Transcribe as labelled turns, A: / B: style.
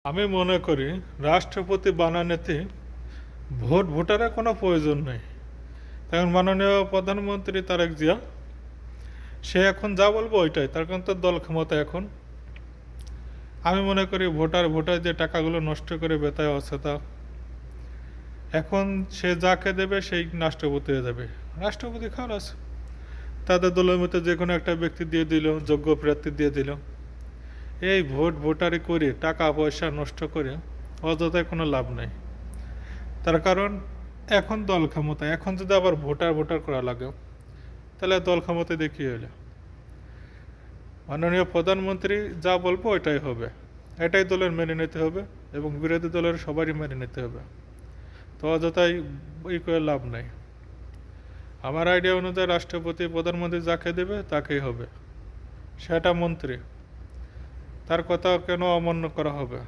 A: আমি মনে করি রাষ্ট্রপতি বানানোতে ভোটারের কোনো প্রয়োজন নেই। কারণ মাননীয় প্রধানমন্ত্রী তারেক জিয়া সে এখন যা বলবো ওইটাই, তার কারণ তো দল ক্ষমতা এখন। আমি মনে করি ভোটার যে টাকাগুলো নষ্ট করে বেতায় অযথা, এখন সে যাকে দেবে সেই রাষ্ট্রপতি হয়ে যাবে। রাষ্ট্রপতি খালাস, তাদের দলের মধ্যে যে কোনো একটা ব্যক্তি দিয়ে দিল, যোগ্য প্রার্থী দিয়ে দিল। এই ভোটারি করে টাকা পয়সা নষ্ট করে অযথায় কোনো লাভ নেই। তার কারণ এখন দল ক্ষমতা, এখন যদি আবার ভোটার করা লাগে তাহলে দল ক্ষমতায় দিয়ে কী হলো? মাননীয় প্রধানমন্ত্রী যা বলবো ওইটাই হবে, এটাই দলের মেনে নিতে হবে এবং বিরোধী দলের সবারই মেনে নিতে হবে। তো অযথাই করে লাভ নাই। আমার আইডিয়া অনুযায়ী রাষ্ট্রপতি প্রধানমন্ত্রী যাকে দেবে তাকেই হবে, সেটা মন্ত্রী, তার কথা কেন অমান্য করা হবে?